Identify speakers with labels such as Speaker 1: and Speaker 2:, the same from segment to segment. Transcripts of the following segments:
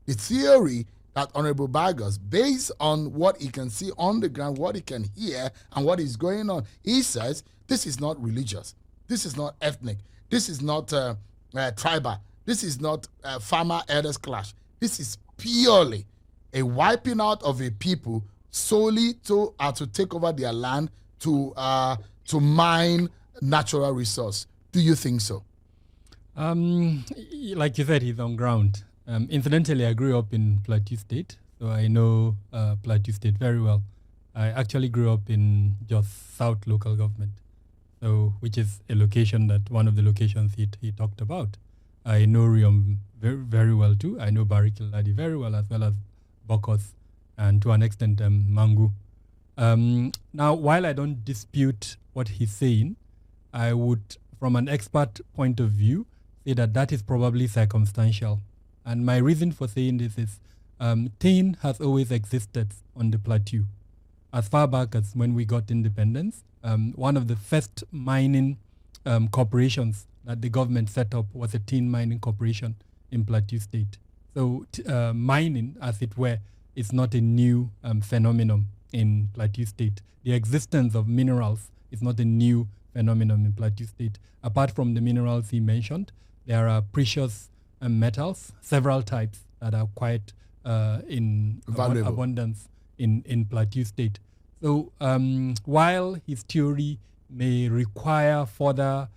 Speaker 1: the theory that Honorable Vargas, based on what he can see on the ground, what he can hear, and what is going on, he says this is not religious, this is not ethnic, this is not tribal, this is not farmer elders clash. This is purely a wiping out of a people solely to take over their land to mine natural resource. Do you think so?
Speaker 2: Like you said, he's on ground. Incidentally, I grew up in Plateau State, so I know Plateau State very well. I actually grew up in just South local government, so which is a location that one of the locations he talked about. I know Riom very, very well too. I know Barikiladi very well as Bokos, and to an extent Mangu. Now, while I don't dispute what he's saying, I would, from an expert point of view, say that is probably circumstantial. And my reason for saying this is tin has always existed on the plateau. As far back as when we got independence, one of the first mining corporations that the government set up was a tin mining corporation in Plateau State. So mining, as it were, is not a new phenomenon in Plateau State. The existence of minerals is not a new phenomenon in Plateau State. Apart from the minerals he mentioned, there are precious metals, several types that are quite in abundance in Plateau State. So while his theory may require further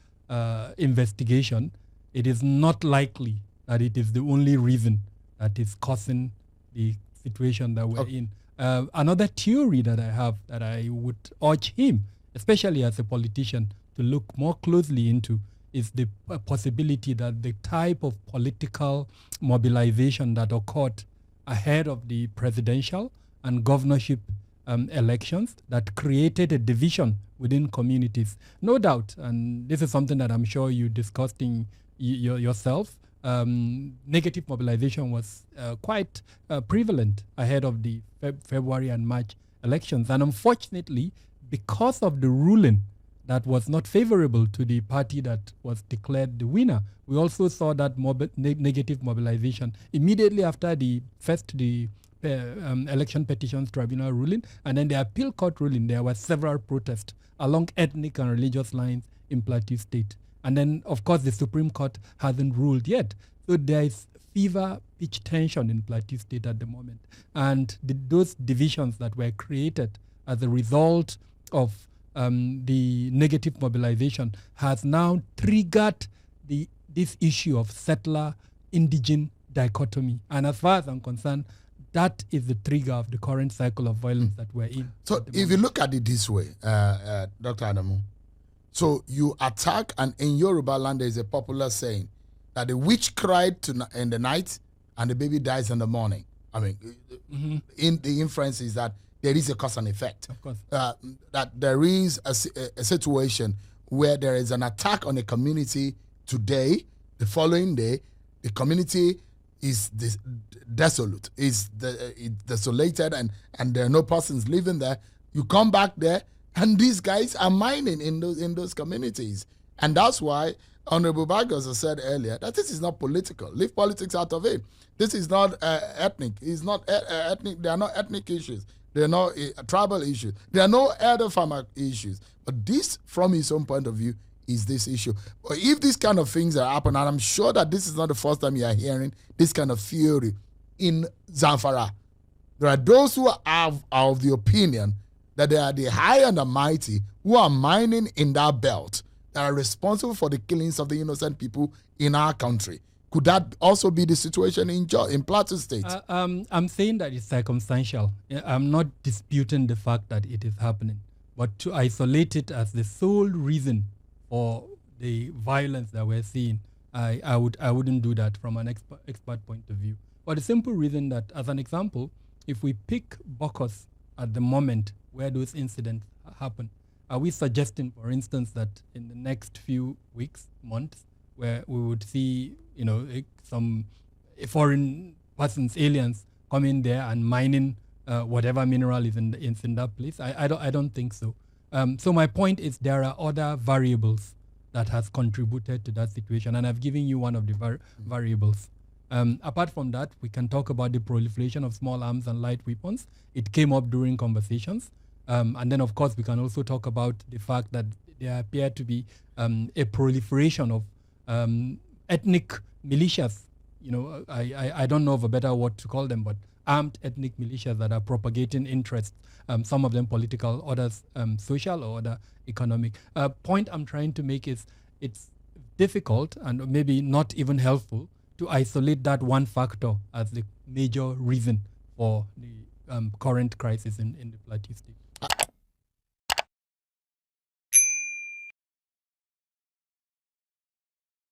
Speaker 2: investigation, it is not likely that it is the only reason that is causing the situation that we're in. Another theory that I have that I would urge him, especially as a politician, to look more closely into is the possibility that the type of political mobilization that occurred ahead of the presidential and governorship elections that created a division within communities. No doubt, and this is something that I'm sure you discussed in yourself, negative mobilization was quite prevalent ahead of the February and March elections. And unfortunately, because of the ruling that was not favorable to the party that was declared the winner, we also saw that negative mobilization immediately after the election petitions tribunal ruling, and then the appeal court ruling. There were several protests along ethnic and religious lines in Plateau State. And then, of course, the Supreme Court hasn't ruled yet. So there is fever pitch tension in Plateau State at the moment. And those divisions that were created as a result of the negative mobilization has now triggered this issue of settler-indigene dichotomy. And as far as I'm concerned, that is the trigger of the current cycle of violence that we're in.
Speaker 1: So if you look at it this way, Dr. Adamu, so you attack, and in Yoruba land there is a popular saying that the witch cried in the night and the baby dies in the morning. I mean, in the inference is that there is a cause and effect.
Speaker 2: Of course.
Speaker 1: That there is a situation where there is an attack on a community today, the following day, the community is desolate, is desolated, and there are no persons living there. You come back there, and these guys are mining in those communities. And that's why Honorable Vargas has said earlier that this is not political. Leave politics out of it. This is not ethnic. It's not ethnic. There are no ethnic issues. There are no tribal issues. There are no elder farmer issues. But this, from his own point of view, is this issue. But if these kind of things are happening, and I'm sure that this is not the first time you are hearing this kind of theory in Zamfara, there are those who are of the opinion that they are the high and the mighty who are mining in that belt that are responsible for the killings of the innocent people in our country. Could that also be the situation in Plateau State?
Speaker 2: I'm saying that it's circumstantial. I'm not disputing the fact that it is happening. But to isolate it as the sole reason for the violence that we're seeing, I wouldn't do that from an expert point of view. For the simple reason that, as an example, if we pick Bokos at the moment where those incidents happen, are we suggesting, for instance, that in the next few weeks, months, where we would see, some foreign persons, aliens, coming there and mining whatever mineral is in that place? I don't think so. So my point is there are other variables that has contributed to that situation, and I've given you one of the variables. Apart from that, we can talk about the proliferation of small arms and light weapons. It came up during conversations. And then, of course, we can also talk about the fact that there appear to be a proliferation of ethnic militias. You know, I don't know of a better word to call them, but armed ethnic militias that are propagating interests, some of them political, others social or other economic. Point I'm trying to make is it's difficult and maybe not even helpful to isolate that one factor as the major reason for the current crisis in the Plateau State.